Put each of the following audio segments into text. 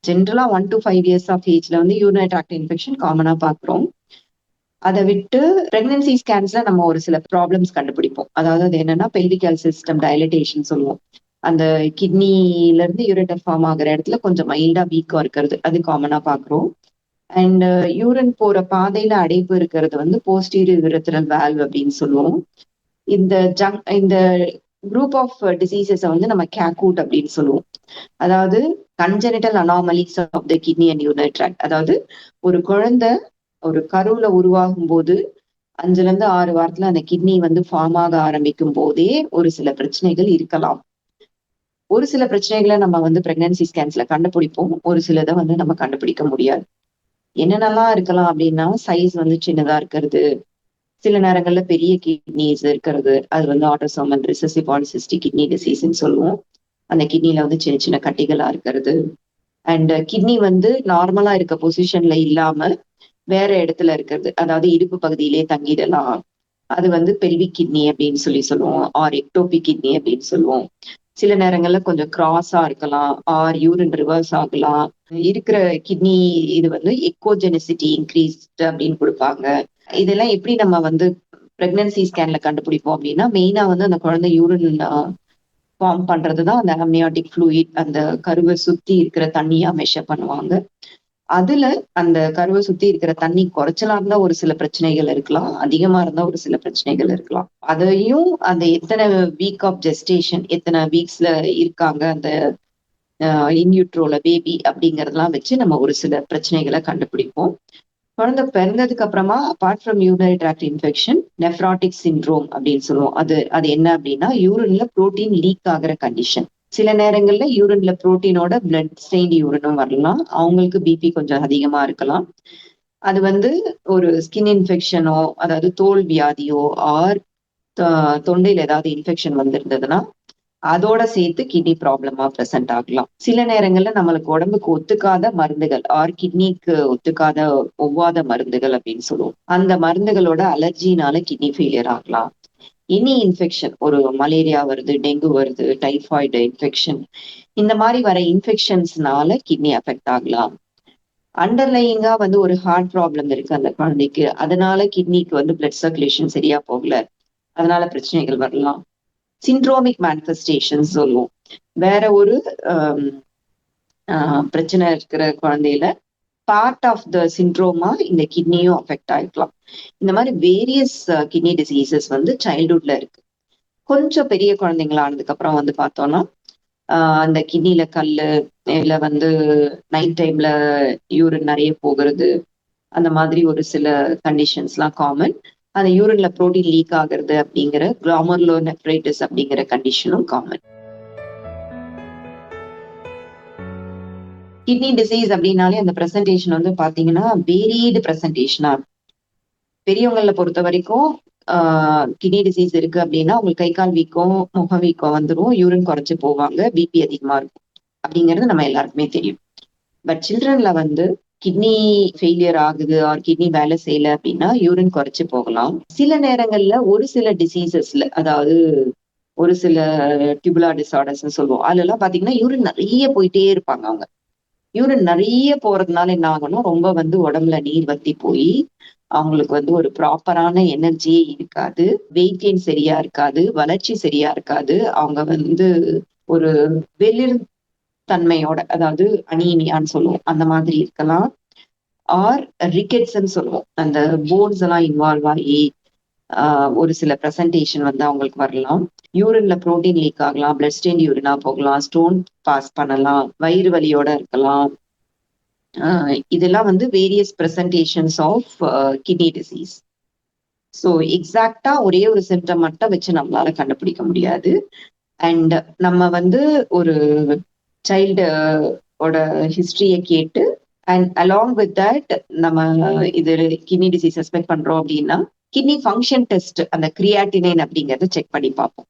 ஜென்ரலா 1 to 5 years of ஏஜ்ல வந்து யூரினரி ட்ராக்ட் இன்ஃபெக்ஷன் காமனா பாக்குறோம். அதை விட்டு பிரெக்னன்சி ஸ்கேன்ஸ்ல நம்ம ஒரு சில ப்ராப்ளம்ஸ் கண்டுபிடிப்போம். அதாவது அது என்னன்னா பெல்விக் சிஸ்டம் டைலட்டேஷன் சொல்லுவோம். அந்த கிட்னில இருந்து யூரேட்டர் ஃபார்ம் ஆகுற இடத்துல கொஞ்சம் மைல்டா வீக்கா இருக்கிறது, அது காமனா பாக்குறோம். அண்ட் யூரின் போற பாதையில அடைப்பு இருக்கிறது வந்து போஸ்டீரியர் யூரெத்ரல் வால்வ் அப்படின்னு சொல்லுவோம். இந்த குரூப் ஆஃப் டிசீசஸ வந்து நம்ம கேக்கூட் அப்படின்னு சொல்லுவோம். அதாவது congenital anomalies of the kidney and urinary tract. அதாவது ஒரு குழந்தை ஒரு கருவுல உருவாகும் போது 5ல இருந்து 6 வாரத்துல அந்த கிட்னி வந்து ஃபார்ம் ஆக ஆரம்பிக்கும் போதே ஒரு சில பிரச்சனைகள் இருக்கலாம். ஒரு சில பிரச்சனைகளை நம்ம வந்து பிரெக்னன்சி ஸ்கேன்ஸ்ல கண்டுபிடிப்போம், ஒரு சிலதை வந்து நம்ம கண்டுபிடிக்க முடியாது. என்னென்னலாம் இருக்கலாம் அப்படின்னா, சைஸ் வந்து சின்னதா இருக்கிறது, சில நேரங்கள்ல பெரிய கிட்னிஸ் இருக்கிறது, அது வந்து ஆட்டோசோமல் ரிசசிவ் பாலிசிஸ்டிக் கிட்னி டிசீஸ்ன்னு சொல்லுவோம். அந்த கிட்னில வந்து சின்ன சின்ன கட்டிகளா இருக்கிறது. அண்ட் கிட்னி வந்து நார்மலா இருக்க பொசிஷன்ல இல்லாம வேற இடத்துல இருக்கிறது, அதாவது இடுப்பு பகுதியிலே தங்கிடலாம். அது வந்து பெல்விக் கிட்னி அப்படின்னு சொல்லுவோம், ஆர் எக்டோபிக் கிட்னி அப்படின்னு சொல்லுவோம். சில நேரங்கள்ல கொஞ்சம் கிராஸா இருக்கலாம், ஆர் யூரின் ரிவர்ஸ் ஆகலாம். இருக்கிற கிட்னி இது வந்து எக்கோஜெனிசிட்டி இன்க்ரீஸ்ட் அப்படின்னு கொடுப்பாங்க. இதெல்லாம் எப்படி நம்ம வந்து பிரெக்னன்சி ஸ்கேன்ல கண்டுபிடிப்போம் அப்படின்னா, மெயினா வந்து அந்த குழந்தை யூரின் ஃபார்ம் பண்றதுதான் அந்த அம்னியாட்டிக் ஃப்ளூயிட், அந்த கருவை சுத்தி இருக்கிற தண்ணியா மெஷர் பண்ணுவாங்க. அதுல அந்த கருவை சுத்தி இருக்கிற தண்ணி குறைச்சலா இருந்தா ஒரு சில பிரச்சனைகள் இருக்கலாம், அதிகமா இருந்தா ஒரு சில பிரச்சனைகள் இருக்கலாம். அதையும் அந்த எத்தனை வீக் ஆஃப் ஜெஸ்டேஷன், எத்தனை வீக்ஸ்ல இருக்காங்க அந்த இன்யூட்ரோல பேபி அப்படிங்கறதெல்லாம் வச்சு நம்ம ஒரு சில பிரச்சனைகளை கண்டுபிடிப்போம். குழந்தை பிறந்ததுக்கு அப்புறமா apart from urinary tract infection, nephrotic syndrome அப்படின்னு சொல்லுவோம். அது என்ன அப்படின்னா, யூரின்ல புரோட்டீன் லீக் ஆகுற கண்டிஷன். சில நேரங்கள்ல யூரின்ல புரோட்டீனோட பிளட் ஸ்டெயின்ட் யூரினும் வரலாம். அவங்களுக்கு பிபி கொஞ்சம் அதிகமா இருக்கலாம். அது வந்து ஒரு ஸ்கின் இன்ஃபெக்ஷனோ, அதாவது தோல் வியாதியோ, ஆர் தொண்டையில ஏதாவது இன்ஃபெக்ஷன் வந்திருந்ததுன்னா அதோட சேர்த்து கிட்னி ப்ராப்ளமா பிரசன்ட் ஆகலாம். சில நேரங்கள்ல நம்மளுக்கு உடம்புக்கு ஒத்துக்காத மருந்துகள், ஆர் கிட்னிக்கு ஒத்துக்காத ஒவ்வாத மருந்துகள் அப்படின்னு சொல்லுவோம், அந்த மருந்துகளோட அலர்ஜினால கிட்னி ஃபெயிலியர் ஆகலாம். எனி இன்ஃபெக்ஷன், ஒரு மலேரியா வருது, டெங்கு வருது, டைஃபாய்டு இன்ஃபெக்ஷன், இந்த மாதிரி வர இன்ஃபெக்ஷன்ஸ்னால கிட்னி அஃபெக்ட் ஆகலாம். அண்டர்லையிங்கா வந்து ஒரு ஹார்ட் ப்ராப்ளம் இருக்கு அந்த குழந்தைக்கு, அதனால கிட்னிக்கு வந்து பிளட் சர்க்குலேஷன் சரியா போகல, அதனால பிரச்சனைகள் வரலாம். சிண்ட்ரோமிக் மேனிஃபெஸ்டேஷன் சொல்லுவோம். வேற ஒரு பிரச்சனை இருக்கிற குழந்தையில பார்ட் ஆஃப் த சிண்ட்ரோமா இந்த கிட்னியும் அஃபெக்ட் ஆயிருக்கலாம். இந்த மாதிரி வேரியஸ் கிட்னி டிசீசஸ் வந்து சைல்ட்ஹுட்ல இருக்கு. கொஞ்சம் பெரிய குழந்தைங்களா ஆனதுக்கு அப்புறம் வந்து பார்த்தோம்னா அந்த கிட்னில கல்லு, இல்ல வந்து நைட் டைம்ல யூரின் நிறைய போகிறது, அந்த மாதிரி ஒரு சில கண்டிஷன்ஸ்லாம் காமன். அந்த யூரின்ல புரோட்டீன் லீக் ஆகுறது அப்படிங்கிற கிளாமர்லோனெஃப்ரைட்டிஸ் அப்படிங்கிற கண்டிஷனும் காமன். கிட்னி டிசீஸ் அப்படின்னாலே அந்த பிரசன்டேஷன் வந்து பாத்தீங்கன்னா வேரியடு பிரசன்டேஷனா. பெரியவங்களை பொறுத்த வரைக்கும் கிட்னி டிசீஸ் இருக்கு அப்படின்னா உங்களுக்கு கை கால் வீக்கம், முக வீக்கம் வந்துடும், யூரின் குறைச்சு போவாங்க, பிபி அதிகமா இருக்கும் அப்படிங்கிறது நம்ம எல்லாருக்குமே தெரியும். பட் சில்ட்ரன்ல வந்து கிட்னி ஃபெயிலியர் ஆகுது ஆர் கிட்னி வேலை செய்யல அப்படின்னா யூரின் குறைச்சு போகலாம். சில நேரங்கள்ல ஒரு சில டிசீசஸ்ல, அதாவது ஒரு சில டியூபுலர் டிசார்டர்ஸ் சொல்லுவோம், அதுல எல்லாம் பாத்தீங்கன்னா யூரின் நிறைய போயிட்டே இருப்பாங்க. அவங்க யூரின் நிறைய போறதுனால என்ன ஆகணும், ரொம்ப வந்து உடம்புல நீர் வத்தி போய் அவங்களுக்கு வந்து ஒரு ப்ராப்பரான எனர்ஜியே இருக்காது, வெயிட் கெயின் சரியா இருக்காது, வளர்ச்சி சரியா இருக்காது. அவங்க வந்து ஒரு வெளிர் தன்மையோட, அதாவது அனீமியான்னு சொல்லுவோம், அந்த மாதிரி இருக்கலாம். ஆர் ரிக்கெட்ஸ்ன்னு சொல்லுவோம், அந்த போன்ஸ் எல்லாம் இன்வால்வ் ஆகி ஒரு சில பிரசன்டேஷன் வந்து அவங்களுக்கு வரலாம். யூரின்ல புரோட்டீன் லீக் ஆகலாம், பிளட் ஸ்டெயின் யூரினா போகலாம், ஸ்டோன் பாஸ் பண்ணலாம், வயிறு வலியோட இருக்கலாம். இதெல்லாம் வந்து various presentations of kidney disease. So exactly ஒரே ஒரு சிம்டம் மட்டும் வச்சு நம்மளால கண்டுபிடிக்க முடியாது. அண்ட் நம்ம வந்து ஒரு சைல்டோட ஹிஸ்டரிய கேட்டு அண்ட் அலாங் வித் தட் நம்ம இது கிட்னி டிசீஸ் சஸ்பெக்ட் பண்றோம் அப்படின்னா கிட்னி ஃபங்க்ஷன் டெஸ்ட், அந்த கிரியாட்டினைன் அப்படிங்கறத செக் பண்ணி பார்ப்போம்.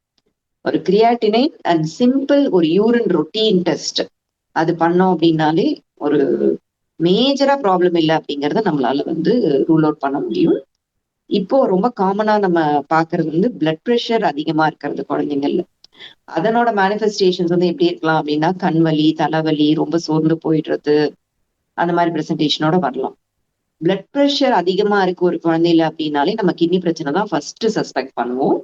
ஒரு கிரியாட்டினைன் அண்ட் சிம்பிள் ஒரு யூரின் ரொட்டீன் டெஸ்ட் அது பண்ணோம் அப்படின்னாலே ஒரு மேஜரா ப்ராப்ளம் இல்லை அப்படிங்கறத நம்மளால வந்து ரூல் அவுட் பண்ண முடியும். இப்போ ரொம்ப காமனா நம்ம பாக்குறது வந்து பிளட் ப்ரெஷர் அதிகமா இருக்கிறது குழந்தைங்கள்ல. அதனோட மேனிஃபெஸ்டேஷன்ஸ் வந்து எப்படி இருக்கலாம் அப்படின்னா கண்வலி, தலைவலி, ரொம்ப சோர்ந்து போயிடுறது, அந்த மாதிரி பிரசன்டேஷனோட வரலாம். பிளட் ப்ரெஷர் அதிகமா இருக்கு ஒரு குழந்தையில அப்படின்னாலே நம்ம கிட்னி பிரச்சனை தான் ஃபர்ஸ்ட் சஸ்பெக்ட் பண்ணுவோம்.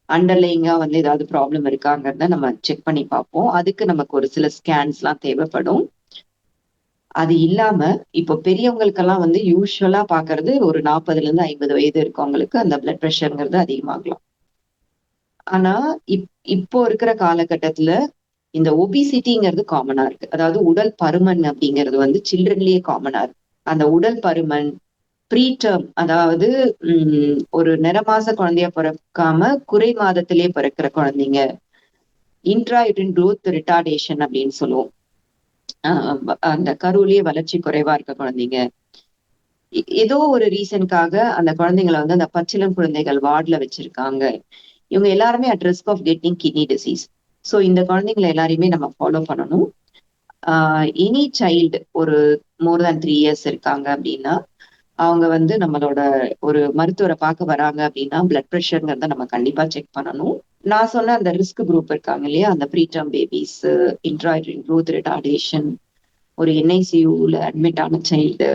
அண்டர்லைங்கா வந்து ஏதாவது ப்ராப்ளம் இருக்காங்கிறத நம்ம செக் பண்ணி பார்ப்போம். அதுக்கு நமக்கு ஒரு சில ஸ்கேன்ஸ் எல்லாம் தேவைப்படும். அது இல்லாம இப்போ பெரியவங்களுக்கெல்லாம் வந்து யூஸ்வலா பாக்குறது ஒரு 40ல இருந்து 50 வயது இருக்கவங்களுக்கு அந்த பிளட் ப்ரெஷர்ங்கிறது அதிகமாகலாம். ஆனா இப்போ இருக்கிற காலகட்டத்துல இந்த ஒபிசிட்டிங்கிறது காமனா இருக்கு. அதாவது உடல் பருமன் அப்படிங்கிறது வந்து சில்ட்ரன்லயே காமனா இருக்கு. அந்த உடல் பருமன் ப்ரீடேர்ம், அதாவது ஒரு நிறமாச குழந்தையா பிறக்காம குறை மாதத்திலேயே பிறக்கிற குழந்தைங்க, இன்ட்ராயூட்ரின் growth ரிட்டார்டேஷன் அப்படின்னு சொல்லுவோம். அந்த கருவிலேயே வளர்ச்சி குறைவா இருக்க குழந்தைங்க, ஏதோ ஒரு ரீசனுக்காக அந்த குழந்தைங்களை வந்து அந்த பச்சிளம் குழந்தைகள் வார்டுல வச்சிருக்காங்க. இவங்க எல்லாருமே at risk of getting kidney disease. So இந்த குழந்தைங்களை எல்லாரையுமே நம்ம ஃபாலோ பண்ணணும். எனி சைல்டு ஒரு மோர் தேன் 3 years இருக்காங்க அப்படின்னா அவங்க வந்து நம்மளோட ஒரு மருத்துவரை பார்க்க வராங்க அப்படின்னா பிளட் ப்ரெஷர்ங்கிறத நம்ம கண்டிப்பா செக் பண்ணணும். நான் சொன்ன அந்த ரிஸ்க் குரூப் இருக்காங்க இல்லையா, அந்த ப்ரீடம் பேபிஸ், இன்ட்ராயூட்ரின் growth ரிட்டார்டேஷன், ஒரு என்ஐசியூல அட்மிட் ஆன சைல்டு,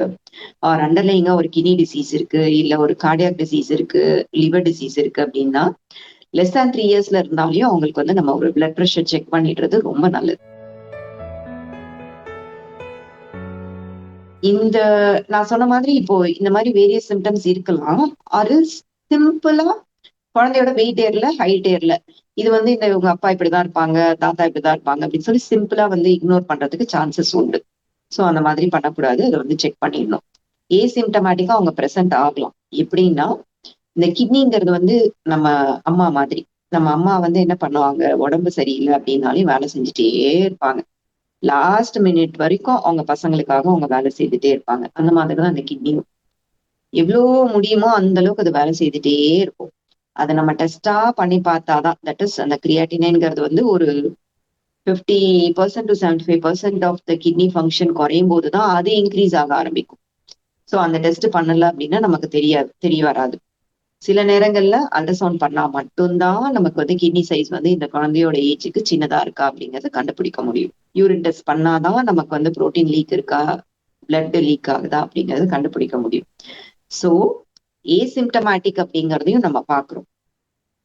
ஆர் அண்டர்லைங்கா ஒரு கிட்னி டிசீஸ் இருக்கு, இல்ல ஒரு கார்டியாக் டிசீஸ் இருக்கு, லிவர் டிசீஸ் இருக்கு அப்படின்னா லெஸ் தேன் 3 yearsல இருந்தாலையும் அவங்களுக்கு வந்து நம்ம ஒரு பிளட் ப்ரெஷர் செக் பண்ணிடுறது ரொம்ப நல்லது. இந்த நான் சொன்ன மாதிரி இப்போ இந்த மாதிரி வேரியஸ் சிம்டம்ஸ் இருக்கலாம். அது சிம்பிளா குழந்தையோட வெயிட் ஏர்ல, ஹைட் ஏர்ல, இது வந்து இந்த இவங்க அப்பா இப்படிதான் இருப்பாங்க, தாத்தா இப்படிதான் இருப்பாங்க அப்படின்னு சொல்லி சிம்பிளா வந்து இக்னோர் பண்றதுக்கு சான்சஸ் உண்டு. சோ அந்த மாதிரி பண்ணக்கூடாது. அதை வந்து செக் பண்ணிடணும். ஏசிம்டமேட்டிக்கா அவங்க பிரசன்ட் ஆகலாம். எப்படின்னா இந்த கிட்னிங்கிறது வந்து நம்ம அம்மா மாதிரி. நம்ம அம்மா வந்து என்ன பண்ணுவாங்க, உடம்பு சரியில்லை அப்படின்னாலே வேலை செஞ்சுட்டே இருப்பாங்க. லாஸ்ட் மினிட் வரைக்கும் அவங்க பசங்களுக்காக அவங்க வேலை செய்துட்டே இருப்பாங்க. அந்த மாதிரிதான் அந்த கிட்னியும். எவ்வளவு முடியுமோ அந்த அளவுக்கு அது வேலை செய்துட்டே இருக்கும். அதை நம்ம டெஸ்டா பண்ணி பார்த்தாதான், தட் இஸ் அந்த கிரியாட்டினைன்ங்கிறது வந்து ஒரு 50% to 75% of the kidney function குறையும் போதுதான் அது இன்க்ரீஸ் ஆக ஆரம்பிக்கும். சோ அந்த டெஸ்ட் பண்ணல அப்படின்னா நமக்கு தெரிய வராது. சில நேரங்கள்ல அல்ட்ராசவுண்ட் பண்ணா மட்டும்தான் நமக்கு வந்து கிட்னி சைஸ் வந்து இந்த குழந்தையோட ஏஜுக்கு சின்னதா இருக்கா அப்படிங்கறத கண்டுபிடிக்க முடியும். யூரின் டெஸ்ட் பண்ணாதான் நமக்கு வந்து புரோட்டீன் லீக் இருக்கா, பிளட் லீக் ஆகுதா அப்படிங்கறத கண்டுபிடிக்க முடியும். சோ ஏசிம்டமேட்டிக் அப்படிங்கறதையும் நம்ம பாக்குறோம்.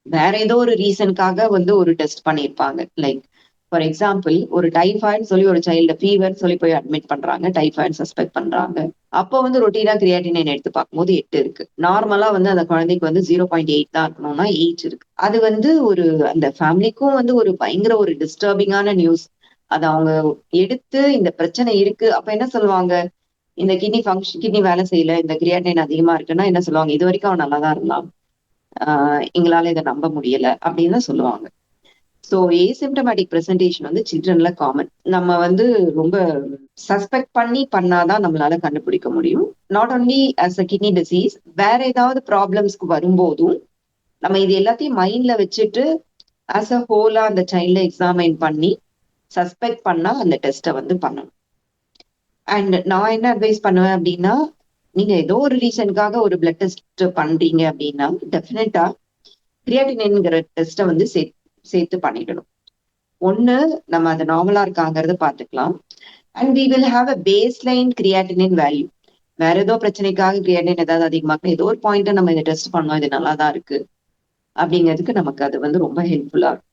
வேற ஏதோ ஒரு ரீசனுக்காக வந்து ஒரு டெஸ்ட் பண்ணியிருப்பாங்க. லைக் ஃபார் எக்ஸாம்பிள் ஒரு டைஃபாய்டு சொல்லி ஒரு சைல்டு ஃபீவர் சொல்லி போய் அட்மிட் பண்றாங்க, டைஃபாய்டு சஸ்பெக்ட் பண்றாங்க. அப்போ வந்து ரொட்டீனா கிரியாட்டினைன் எடுத்து பார்க்கும்போது 8 இருக்கு. நார்மலா வந்து அந்த குழந்தைக்கு வந்து 0.8 தான் இருக்கணும்னா 8 இருக்கு. அது வந்து ஒரு அந்த ஃபேமிலிக்கும் வந்து ஒரு பயங்கர ஒரு டிஸ்டர்பிங்கான நியூஸ். அது அவங்க எடுத்து இந்த பிரச்சனை இருக்கு அப்ப என்ன சொல்லுவாங்க, இந்த கிட்னி வேலை செய்யல, இந்த கிரியாட்டினைன் அதிகமா இருக்குன்னா என்ன சொல்லுவாங்க, இது வரைக்கும் அவன் நல்லாதான் இருந்தான், எங்களால இதை நம்ப முடியல அப்படின்னு சொல்லுவாங்க. ஸோ ஏசிம்டமேட்டிக் பிரசன்டேஷன் வந்து சில்ட்ரன்ல காமன். நம்ம வந்து ரொம்ப சஸ்பெக்ட் பண்ணாதான் நம்மளால கண்டுபிடிக்க முடியும். Not only as a kidney disease, வேற ஏதாவது ப்ராப்ளம்ஸ்க்கு வரும்போதும் நம்ம இது எல்லாத்தையும் மைண்ட்ல வச்சுட்டு ஆஸ் அ ஹோலா அந்த சைல்ட எக்ஸாமைன் பண்ணி சஸ்பெக்ட் பண்ணா அந்த டெஸ்ட்டை வந்து பண்ணணும். அண்ட் நான் என்ன அட்வைஸ் பண்ணுவேன் அப்படின்னா, நீங்க ஏதோ ஒரு ரீசனுக்காக ஒரு பிளட் டெஸ்ட் பண்றீங்க அப்படின்னா டெஃபினட்டா கிரியாட்டினைன்ங்கிற டெஸ்ட்டை வந்து சேர்த்து பண்ணிடணும். ஒண்ணு நம்ம அது நார்மலா இருக்காங்கிறத பாத்துக்கலாம். And we will have a baseline creatinine value. வேற ஏதோ பிரச்சனைக்காக கிரியாட்டின் ஏதாவது அதிகமாக ஏதோ ஒரு பாயிண்ட் நம்ம இதை டெஸ்ட் பண்ணோம், இது நல்லாதான் இருக்கு அப்படிங்கிறதுக்கு நமக்கு அது வந்து ரொம்ப ஹெல்ப்ஃபுல்லா இருக்கும்.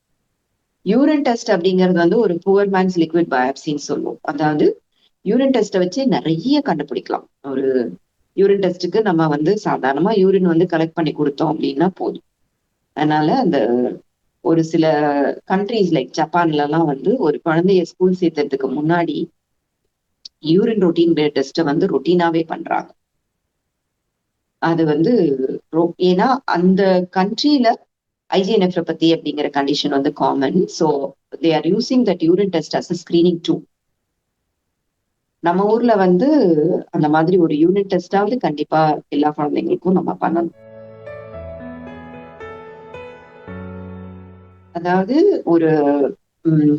யூரின் டெஸ்ட் அப்படிங்கிறது வந்து ஒரு புவர் மேன்ஸ் லிக்விட் பயாப்சின்னு சொல்லுவோம். அதாவது யூரின் டெஸ்ட்டை வச்சு நிறைய கண்டுபிடிக்கலாம். ஒரு யூரின் டெஸ்ட்டுக்கு நம்ம வந்து சாதாரணமா யூரின் வந்து கலெக்ட் பண்ணி கொடுத்தோம் அப்படின்னா போதும். அதனால அந்த ஒரு சில கண்ட்ரீஸ் லைக் ஜப்பான்ல எல்லாம் வந்து ஒரு குழந்தைய ஸ்கூல் சேர்த்ததுக்கு முன்னாடி யூரின் ரொட்டீன் டெஸ்ட்டை வந்து ரொட்டீனாவே பண்றாங்க. அது வந்து ஏன்னா அந்த கண்ட்ரியில ஐஜிஎன்எஃப்ரோபதி அப்படிங்கிற கண்டிஷன் வந்து common. So they are using that urine test as a screening tool. நம்ம ஊர்ல வந்து அந்த மாதிரி ஒரு யூனிட் டெஸ்டாவது கண்டிப்பா எல்லா குழந்தைங்களுக்கும் நம்ம பண்ணணும். அதாவது ஒரு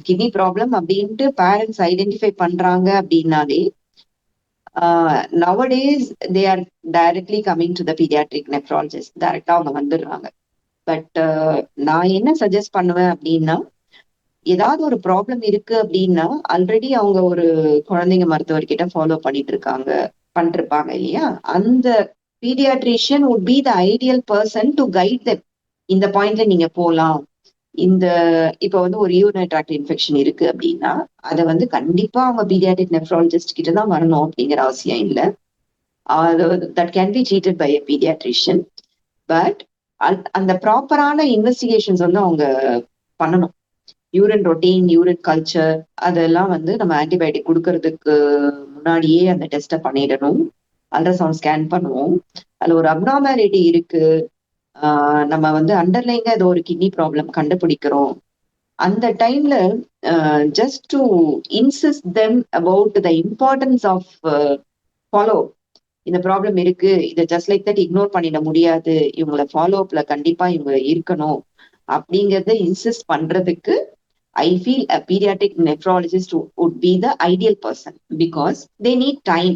கிட்னி ப்ராப்ளம் அப்படின்ட்டு பேரண்ட்ஸ் ஐடென்டிஃபை பண்றாங்க அப்படின்னாலே nowadays they are directly coming to the pediatric nephrologist. டைரக்டா அவங்க வந்துடுறாங்க. பட் நான் என்ன சஜஸ்ட் பண்ணுவேன் அப்படின்னா, ஏதாவது ஒரு ப்ராப்ளம் இருக்கு அப்படின்னா ஆல்ரெடி அவங்க ஒரு குழந்தைங்க மருத்துவர்கிட்ட ஃபாலோ பண்ணிருப்பாங்க இல்லையா? அந்த paediatrician would be the ideal person to guide them. இந்த பாயிண்ட்ல நீங்க போலாம். இந்த இப்ப வந்து ஒரு யூரினரி ட்ராக்ட் இன்ஃபெக்ஷன் இருக்கு அப்படின்னா, அத வந்து கண்டிப்பா அவங்க பீடியாட்ரிக் நெஃப்ராலஜிஸ்ட் கிட்ட தான் வரணும் அப்படிங்கிற அவசியம் இல்ல. அது that can be treated by a paediatrician. But அந்த ப்ராப்பரான இன்வெஸ்டிகேஷன்ஸ் வந்து அவங்க பண்ணணும். யூரின் ரொட்டீன், யூரின் கல்ச்சர் அதெல்லாம் வந்து நம்ம ஆன்டிபயோட்டிக் கொடுக்கறதுக்கு முன்னாடியே அந்த டெஸ்ட்டை பண்ணிடணும். அல்ட்ராசவுண்ட் ஸ்கேன் பண்ணுவோம். அதுல ஒரு அப்நார்மாலிட்டி இருக்கு, நம்ம வந்து அண்டர்லைங்கா ஏதோ ஒரு கிட்னி ப்ராப்ளம் கண்டுபிடிக்கிறோம். அந்த டைம்ல just to insist them about the importance of follow. இந்த ப்ராப்ளம் இருக்கு, இதை ஜஸ்ட் லைக் தட் இக்னோர் பண்ணிட முடியாது, இவங்கள ஃபாலோ அப்ல கண்டிப்பா இவங்க இருக்கணும் அப்படிங்கறத இன்சிஸ்ட் பண்றதுக்கு I feel a pediatric nephrologist would be the ideal person because they need time.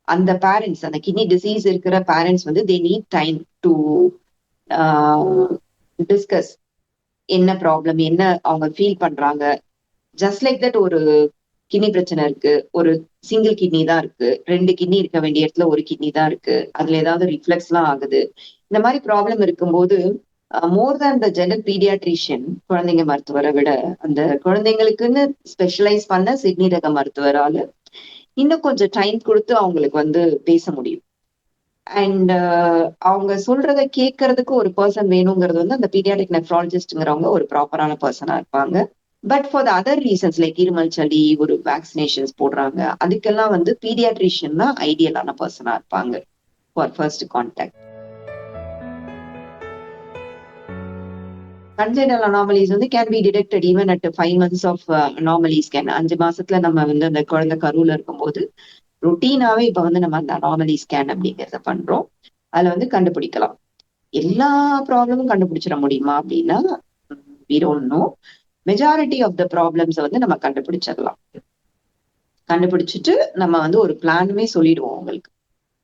அந்த பேரண்ட்ஸ், அந்த கிட்னி டிசீஸ் இருக்கிற பேரண்ட்ஸ் வந்து they need time to discuss என்ன ப்ராப்ளம், என்ன அவங்க ஃபீல் பண்றாங்க. ஜஸ்ட் லைக் தட் ஒரு கிட்னி பிரச்சனை இருக்கு, ஒரு சிங்கிள் கிட்னி தான் இருக்கு, 2 கிட்னி இருக்க வேண்டிய இடத்துல ஒரு கிட்னி தான் இருக்கு, அதுல ஏதாவது ரிஃப்ளெக்ஸ் எல்லாம் ஆகுது, இந்த மாதிரி ப்ராப்ளம் இருக்கும்போது மோர் தேன் த ஜெனரல் பீடியாட்ரிஷியன், குழந்தைங்க மருத்துவரை விட அந்த குழந்தைங்களுக்குன்னு ஸ்பெஷலைஸ் பண்ண சிறுநீரக மருத்துவரால இன்னும் கொஞ்சம் டைம் கொடுத்து அவங்களுக்கு வந்து பேச முடியும். அண்ட் அவங்க சொல்றத கேட்கறதுக்கு ஒரு பர்சன் வேணுங்கிறது வந்து அந்த பீடியாட்ரிக் நெஃப்ராலஜிஸ்ட்ங்கிறவங்க ஒரு ப்ராப்பரான பர்சனா இருப்பாங்க. But for the other reasons like இருமல், சளி, ஒரு வேக்சினேஷன்ஸ் போடுறாங்க, அதுக்கெல்லாம் வந்து பீடியாட்ரிஷியன் தான் ஐடியலான பர்சனா இருப்பாங்க for first contact. Congenital anomalies வந்து can be detected even at 5 months of anomaly scan. 5 மாசத்துல நம்ம வந்து அந்த குழந்தை கருவுல இருக்கும்போது ரொட்டீனாவே இப்ப வந்து நம்ம அந்த அனாமலி ஸ்கேன் அப்படிங்கிறத பண்றோம். அதுல வந்து கண்டுபிடிக்கலாம். எல்லா ப்ராப்ளமும் கண்டுபிடிச்சிட முடியுமா அப்படின்னா we don't know. Majority of the problems வந்து நம்ம கண்டுபிடிச்சிடலாம். கண்டுபிடிச்சிட்டு நம்ம வந்து ஒரு பிளானுமே சொல்லிடுவோம் உங்களுக்கு.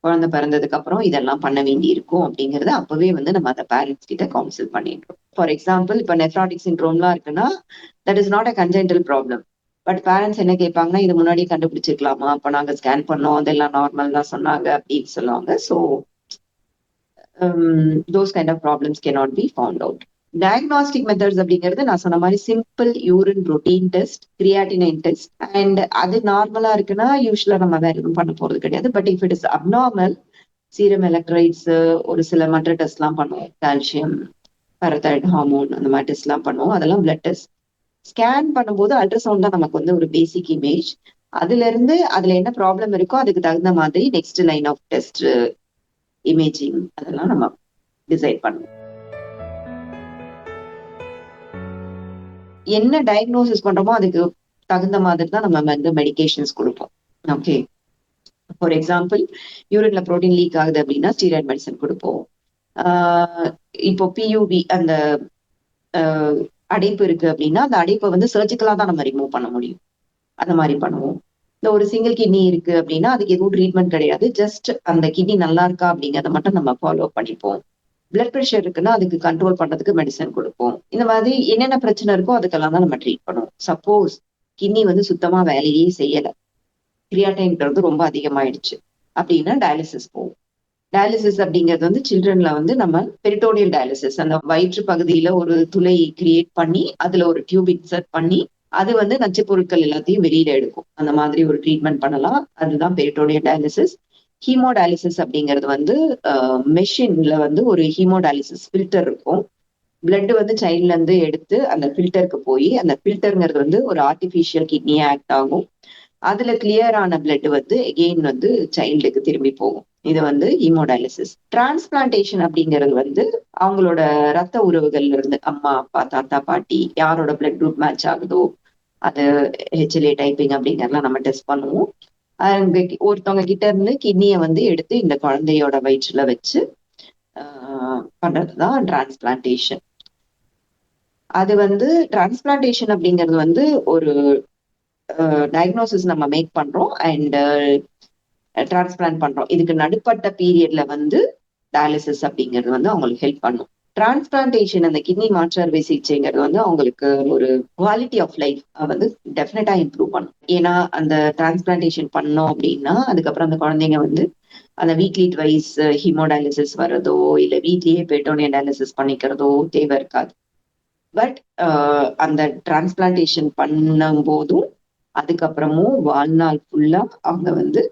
குழந்தை பிறந்ததுக்கு அப்புறம் இதெல்லாம் பண்ண வேண்டி இருக்கும் அப்படிங்கறத அப்பவே வந்து நம்ம அந்த பேரண்ட்ஸ் கிட்ட கவுன்சில் பண்ணிடுறோம். ஃபார் எக்ஸாம்பிள் இப்ப நெஃப்ராட்டிக் சிண்ட்ரோம்லாம் இருக்குன்னா that is not a congenital problem. But parents என்ன கேட்பாங்கன்னா, இது முன்னாடியே கண்டுபிடிச்சிருக்கலாமா, அப்ப நாங்க ஸ்கேன் பண்ணோம் அதெல்லாம் நார்மல் தான் சொன்னாங்க அப்படின்னு சொல்லுவாங்க. So those kind of problems cannot be found out. Diagnostic methods அப்படிங்கிறது நான் சொன்ன மாதிரி simple urine routine test, creatinine test. And அது நார்மலா இருக்குன்னா யூஸ்வலா நம்ம வேற எதுவும் பண்ண போறது கிடையாது. But if it is abnormal, serum electrolytes, ஒரு சில மற்ற டெஸ்ட் எல்லாம் பண்ணுவோம், கால்சியம், பாரதைராய்டு ஹார்மோன், அந்த மாதிரி டெஸ்ட் எல்லாம் பண்ணுவோம். அதெல்லாம் பிளட் டெஸ்ட். ஸ்கேன் பண்ணும்போது அல்ட்ராசவுண்ட் தான் நமக்கு வந்து ஒரு பேசிக் இமேஜ். அதுல இருந்து அதுல என்ன ப்ராப்ளம் இருக்கோ அதுக்கு தகுந்த மாதிரி next line of test, imaging, அதெல்லாம் நம்ம டிசைட் பண்ணுவோம். என்ன டயக்னோசிஸ் பண்றோமோ அதுக்கு தகுந்த மாதிரி தான் நம்ம வந்து மெடிகேஷன்ஸ் கொடுப்போம். ஓகே, ஃபார் எக்ஸாம்பிள் யூரின்ல ப்ரோட்டீன் லீக் ஆகுது அப்படின்னா ஸ்டீராய்டு மெடிசன் கொடுப்போம். இப்போ பியூபி அந்த அடைப்பு இருக்கு அப்படின்னா அந்த அடைப்பை வந்து சர்ஜிக்கலா தான் நம்ம ரிமூவ் பண்ண முடியும். அந்த மாதிரி பண்ணுவோம். இந்த ஒரு சிங்கிள் கிட்னி இருக்கு அப்படின்னா அதுக்கு எதுவும் ட்ரீட்மெண்ட் கிடையாது, ஜஸ்ட் அந்த கிட்னி நல்லா இருக்கா அப்படிங்கறத மட்டும் நம்ம ஃபாலோ பண்ணிப்போம். பிளட் ப்ரெஷர் இருக்குன்னா அதுக்கு கண்ட்ரோல் பண்றதுக்கு மெடிசன் கொடுப்போம். இந்த மாதிரி என்னென்ன பிரச்சனை இருக்கோ அதுக்கெல்லாம் தான் நம்ம ட்ரீட் பண்ணுவோம். சப்போஸ் கிட்னி வந்து சுத்தமா வேலையே செய்யல, கிரியாட்டைன்றது ரொம்ப அதிகமாயிடுச்சு அப்படின்னா டயாலிசிஸ் போவோம். டயாலிசிஸ் அப்படிங்கிறது வந்து சில்ட்ரன்ல வந்து நம்ம பெரிட்டோனியல் டயாலிசிஸ், அந்த வயிற்று பகுதியில ஒரு துளை கிரியேட் பண்ணி அதுல ஒரு டியூப் இன்சர்ட் பண்ணி அது வந்து நச்சு பொருட்கள் எல்லாத்தையும் வெளியில எடுக்கும். அந்த மாதிரி ஒரு ட்ரீட்மெண்ட் பண்ணலாம். அதுதான் பெரிட்டோனியல் டயாலிசிஸ். ஹீமோடயாலிசிஸ் அப்படிங்கிறது வந்து மெஷின்ல வந்து ஒரு ஹீமோடயாலிசிஸ் ஃபில்டர் இருக்கும். பிளட் வந்து சைல்ட்ல இருந்து எடுத்து அந்த ஃபில்டருக்கு போய் அந்த ஃபில்டருங்கிறது வந்து ஒரு ஆர்டிபிஷியல் கிட்னியா ஆக்ட் ஆகும். அதுல கிளியர் ஆன பிளட் வந்து எகெயின் வந்து சைல்டுக்கு திரும்பி போகும். இது வந்து ஹீமோடயாலிசிஸ். டிரான்ஸ்பிளான்டேஷன் அப்படிங்கிறது வந்து அவங்களோட ரத்த உறவுகள்ல இருந்து அம்மா, அப்பா, தாத்தா, பாட்டி யாரோட பிளட் குரூப் மேட்ச் ஆகுதோ அது ஹெச்எல்ஏ டைப்பிங் அப்படிங்கறதெல்லாம் நம்ம டெஸ்ட் பண்ணுவோம். ஒருத்தவங்க கிட்ட இருந்து கிட்னியை வந்து எடுத்து இந்த குழந்தையோட வயிற்றுல வச்சு பண்றதுதான் டிரான்ஸ்பிளான்டேஷன். அது வந்து டிரான்ஸ்பிளான்டேஷன் அப்படிங்கிறது வந்து ஒரு டயக்னோசிஸ் நம்ம மேக் பண்றோம் அண்ட் டிரான்ஸ்பிளான்ட் பண்றோம். இதுக்கு நடுப்பட்ட பீரியட்ல வந்து டயாலிசிஸ் அப்படிங்கிறது வந்து அவங்களுக்கு ஹெல்ப் பண்ணும். டிரான்ஸ்பிளான்டேஷன் அந்த கிட்னி மாற்று அறுவை சிகிச்சைங்கிறது வந்து அவங்களுக்கு ஒரு குவாலிட்டி ஆஃப் லைஃப் வந்து டெஃபினட்டா இம்ப்ரூவ் பண்ணும். ஏன்னா அந்த டிரான்ஸ்பிளான்டேஷன் பண்ணோம் அப்படின்னா அதுக்கப்புறம் அந்த குழந்தைங்க வந்து அந்த வீக்லி ட்வைஸ் ஹீமோடயாலிசிஸ் வர்றதோ இல்ல வீட்லயே பெட்டோனியல் டயாலிசிஸ் பண்ணிக்கிறதோ தேவை இருக்காது. பட் அந்த டிரான்ஸ்பிளான்டேஷன் பண்ணும் போதும் அதுக்கப்புறமும் வாழ்நாள் ஃபுல்லா அவங்க வந்து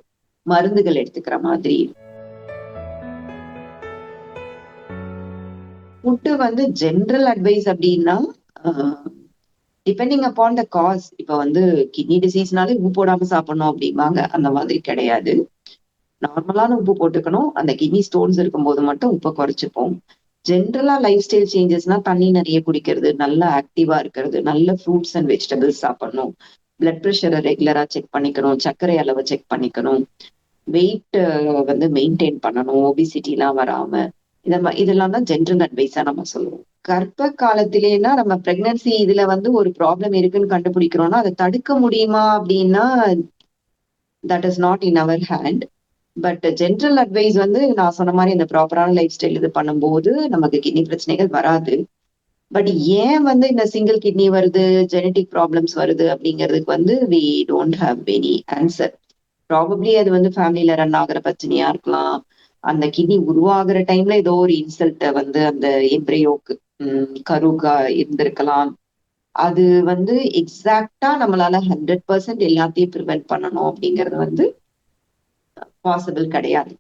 மருந்துகள் எடுத்துக்கிற மாதிரி. ஃபுட்டு வந்து ஜென்ரல் அட்வைஸ் அப்படின்னா டிபெண்டிங் அப்பான் த காஸ். இப்ப வந்து கிட்னி டிசீஸ்னாலே உப்பு போடாம சாப்பிடணும் அப்படிம்பாங்க. அந்த மாதிரி கிடையாது. நார்மலான உப்பு போட்டுக்கணும். அந்த கிட்னி ஸ்டோன்ஸ் இருக்கும்போது மட்டும் உப்பை குறைச்சிப்போம். ஜென்ரலா லைஃப் ஸ்டைல் சேஞ்சஸ்னா தண்ணி நிறைய குடிக்கிறது, நல்லா ஆக்டிவா இருக்கிறது, நல்ல ஃப்ரூட்ஸ் அண்ட் வெஜிடபிள்ஸ் சாப்பிடணும், பிளட் ப்ரெஷரை ரெகுலரா செக் பண்ணிக்கணும், சர்க்கரை அளவை செக் பண்ணிக்கணும், வெயிட் வந்து மெயின்டைன் பண்ணணும், ஒபிசிட்டிலாம் வராம. இதெல்லாம் தான் ஜென்ரல் அட்வைஸா நம்ம சொல்லுவோம். கர்ப்ப காலத்திலேனா நம்ம பிரெக்னன்சி இதுல வந்து ஒரு ப்ராப்ளம் இருக்குன்னு கண்டுபிடிக்கிறோம்னா அதை தடுக்க முடியுமா அப்படின்னா that is not in our hand. But general advice வந்து நான் சொன்ன மாதிரி இந்த ப்ராப்பரான லைஃப் ஸ்டைல் இது பண்ணும்போது நமக்கு கிட்னி பிரச்சனைகள் வராது. பட் ஏன் வந்து இந்த சிங்கிள் கிட்னி வருது, ஜெனட்டிக் ப்ராப்ளம்ஸ் வருது அப்படிங்கிறதுக்கு வந்து we don't have any answer. Probably அது வந்து ஃபேமிலியில ரன் ஆகுற பிரச்சனையா இருக்கலாம். அந்த கிட்னி உருவாகுற டைம்ல ஏதோ ஒரு இன்சல்ட்ட வந்து அந்த எம்ப்ரியோக்கு கருக்கா இருந்திருக்கலாம். அது வந்து எக்ஸாக்டா நம்மளால 100% எல்லாத்தையும் ப்ரிவென்ட் பண்ணணும் அப்படிங்கிறது வந்து பாசிபிள் கிடையாது.